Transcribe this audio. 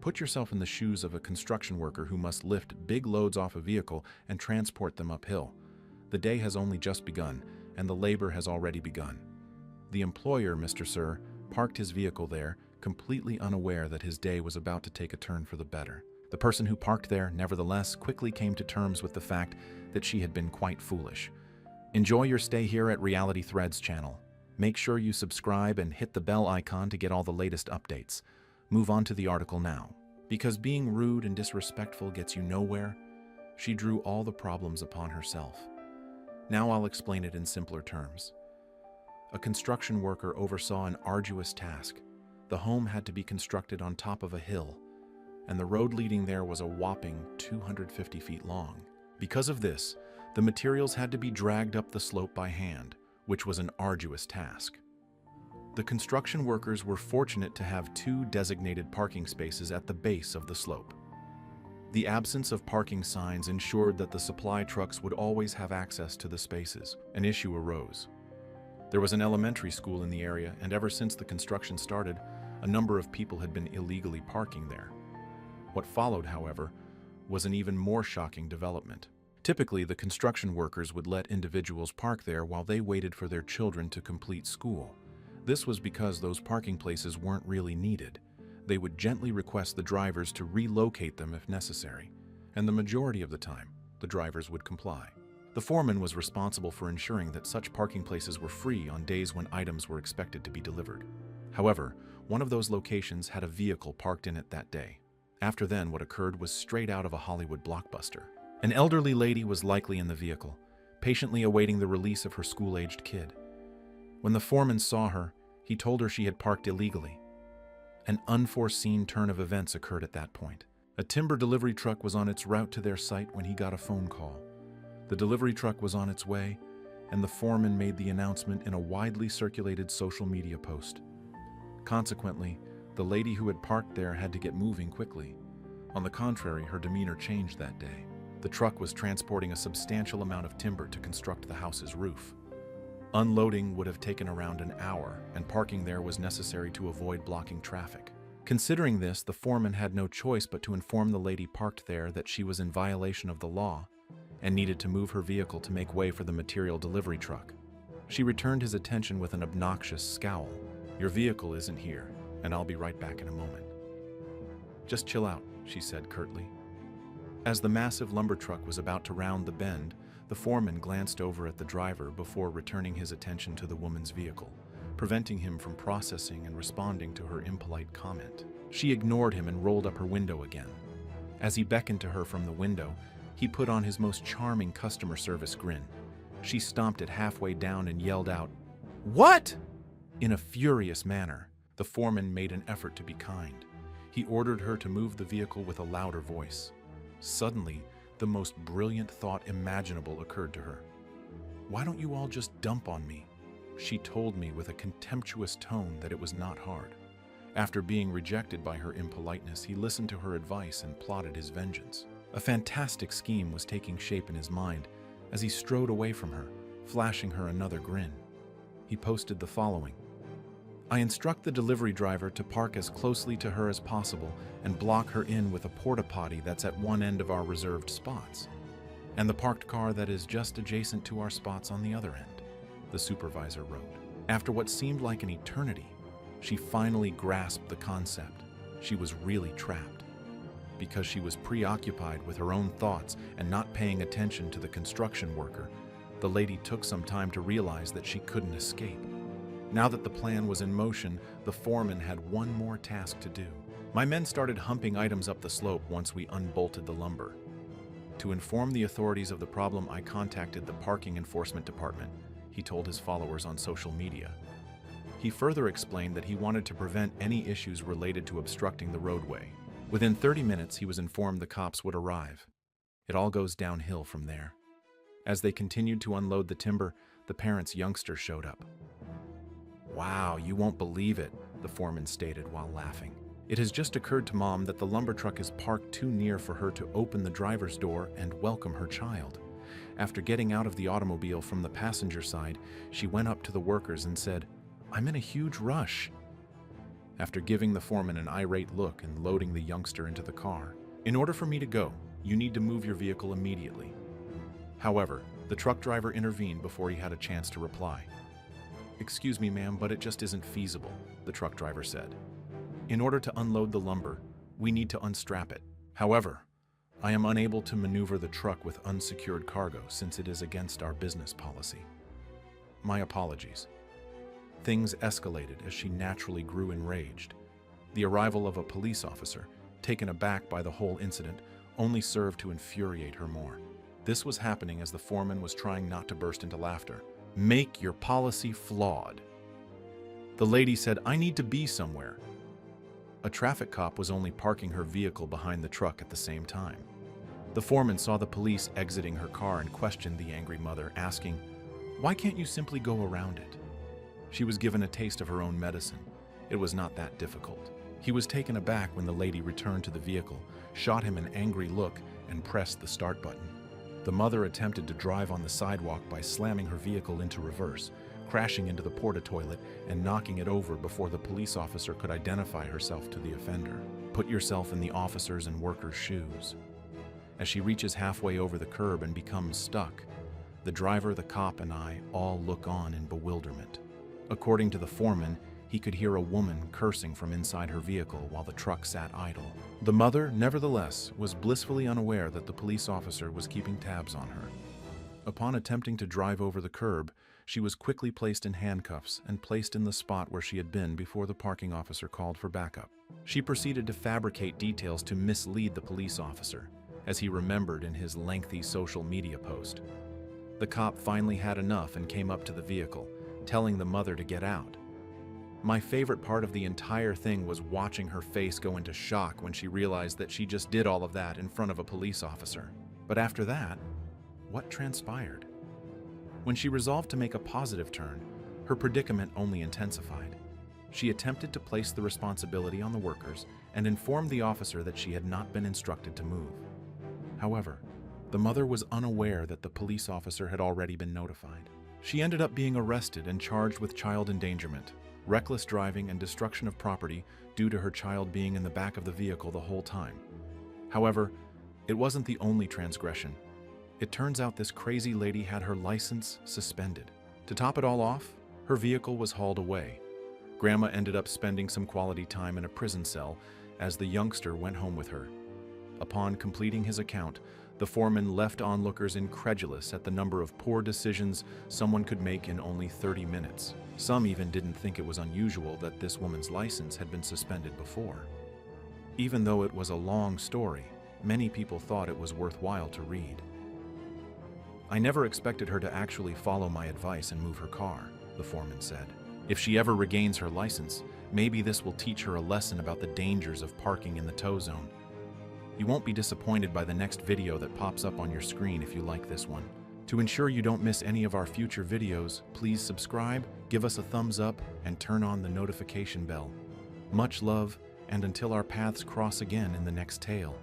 Put yourself in the shoes of a construction worker who must lift big loads off a vehicle and transport them uphill. The day has only just begun, and the labor has already begun. The employer, Mr. Sir, parked his vehicle there, completely unaware that his day was about to take a turn for the better. The person who parked there, nevertheless, quickly came to terms with the fact that she had been quite foolish. Enjoy your stay here at Reality Threads channel. Make sure you subscribe and hit the bell icon to get all the latest updates. Move on to the article now. Because being rude and disrespectful gets you nowhere, she drew all the problems upon herself. Now I'll explain it in simpler terms. A construction worker oversaw an arduous task. The home had to be constructed on top of a hill, and the road leading there was a whopping 250 feet long. Because of this, the materials had to be dragged up the slope by hand, which was an arduous task. The construction workers were fortunate to have 2 designated parking spaces at the base of the slope. The absence of parking signs ensured that the supply trucks would always have access to the spaces. An issue arose. There was an elementary school in the area, and ever since the construction started, a number of people had been illegally parking there. What followed, however, was an even more shocking development. Typically, the construction workers would let individuals park there while they waited for their children to complete school. This was because those parking places weren't really needed. They would gently request the drivers to relocate them if necessary, and the majority of the time, the drivers would comply. The foreman was responsible for ensuring that such parking places were free on days when items were expected to be delivered. However, one of those locations had a vehicle parked in it that day. After then, what occurred was straight out of a Hollywood blockbuster. An elderly lady was likely in the vehicle, patiently awaiting the release of her school-aged kid. When the foreman saw her, he told her she had parked illegally. An unforeseen turn of events occurred at that point. A timber delivery truck was on its route to their site when he got a phone call. The delivery truck was on its way, and the foreman made the announcement in a widely circulated social media post. Consequently, the lady who had parked there had to get moving quickly. On the contrary, her demeanor changed that day. The truck was transporting a substantial amount of timber to construct the house's roof. Unloading would have taken around an hour, and parking there was necessary to avoid blocking traffic. Considering this, the foreman had no choice but to inform the lady parked there that she was in violation of the law and needed to move her vehicle to make way for the material delivery truck. She returned his attention with an obnoxious scowl. "Your vehicle isn't here, and I'll be right back in a moment." "Just chill out," she said curtly. As the massive lumber truck was about to round the bend, the foreman glanced over at the driver before returning his attention to the woman's vehicle, preventing him from processing and responding to her impolite comment. She ignored him and rolled up her window again. As he beckoned to her from the window, he put on his most charming customer service grin. She stomped it halfway down and yelled out, "What?" In a furious manner. The foreman made an effort to be kind. He ordered her to move the vehicle with a louder voice. Suddenly, the most brilliant thought imaginable occurred to her. "Why don't you all just dump on me?" She told me with a contemptuous tone that it was not hard. After being rejected by her impoliteness, he listened to her advice and plotted his vengeance. A fantastic scheme was taking shape in his mind as he strode away from her, flashing her another grin. He posted the following: "I instruct the delivery driver to park as closely to her as possible and block her in with a porta potty that's at one end of our reserved spots, and the parked car that is just adjacent to our spots on the other end," the supervisor wrote. After what seemed like an eternity, she finally grasped the concept. She was really trapped. Because she was preoccupied with her own thoughts and not paying attention to the construction worker, the lady took some time to realize that she couldn't escape. Now that the plan was in motion, the foreman had one more task to do. "My men started humping items up the slope once we unbolted the lumber. To inform the authorities of the problem, I contacted the parking enforcement department," he told his followers on social media. He further explained that he wanted to prevent any issues related to obstructing the roadway. Within 30 minutes, he was informed the cops would arrive. It all goes downhill from there. As they continued to unload the timber, the parents' youngster showed up. "Wow, you won't believe it," the foreman stated while laughing. "It has just occurred to Mom that the lumber truck is parked too near for her to open the driver's door and welcome her child. After getting out of the automobile from the passenger side, she went up to the workers and said, 'I'm in a huge rush.' after giving the foreman an irate look and loading the youngster into the car. "In order for me to go, you need to move your vehicle immediately." However, the truck driver intervened before he had a chance to reply. "Excuse me, ma'am, but it just isn't feasible," the truck driver said. "In order to unload the lumber, we need to unstrap it. However, I am unable to maneuver the truck with unsecured cargo since it is against our business policy. My apologies." Things escalated as she naturally grew enraged. The arrival of a police officer, taken aback by the whole incident, only served to infuriate her more. This was happening as the foreman was trying not to burst into laughter. "Make your policy flawed." The lady said, "I need to be somewhere." A traffic cop was only parking her vehicle behind the truck at the same time. The foreman saw the police exiting her car and questioned the angry mother, asking, "Why can't you simply go around it?" She was given a taste of her own medicine. It was not that difficult. He was taken aback when the lady returned to the vehicle, shot him an angry look, and pressed the start button. The mother attempted to drive on the sidewalk by slamming her vehicle into reverse, crashing into the porta-toilet and knocking it over before the police officer could identify herself to the offender. Put yourself in the officers' and workers' shoes. As she reaches halfway over the curb and becomes stuck, the driver, the cop, and I all look on in bewilderment. According to the foreman, he could hear a woman cursing from inside her vehicle while the truck sat idle. The mother, nevertheless, was blissfully unaware that the police officer was keeping tabs on her. Upon attempting to drive over the curb, she was quickly placed in handcuffs and placed in the spot where she had been before the parking officer called for backup. She proceeded to fabricate details to mislead the police officer, as he remembered in his lengthy social media post. The cop finally had enough and came up to the vehicle, telling the mother to get out. My favorite part of the entire thing was watching her face go into shock when she realized that she just did all of that in front of a police officer. But after that, what transpired? When she resolved to make a positive turn, her predicament only intensified. She attempted to place the responsibility on the workers and informed the officer that she had not been instructed to move. However, the mother was unaware that the police officer had already been notified. She ended up being arrested and charged with child endangerment, reckless driving, and destruction of property due to her child being in the back of the vehicle the whole time. However, it wasn't the only transgression. It turns out this crazy lady had her license suspended. To top it all off, her vehicle was hauled away. Grandma ended up spending some quality time in a prison cell as the youngster went home with her. Upon completing his account, the foreman left onlookers incredulous at the number of poor decisions someone could make in only 30 minutes. Some even didn't think it was unusual that this woman's license had been suspended before. Even though it was a long story, many people thought it was worthwhile to read. "I never expected her to actually follow my advice and move her car," the foreman said. "If she ever regains her license, maybe this will teach her a lesson about the dangers of parking in the tow zone. You won't be disappointed by the next video that pops up on your screen if you like this one. To ensure you don't miss any of our future videos, please subscribe, give us a thumbs up, and turn on the notification bell. Much love, and until our paths cross again in the next tale."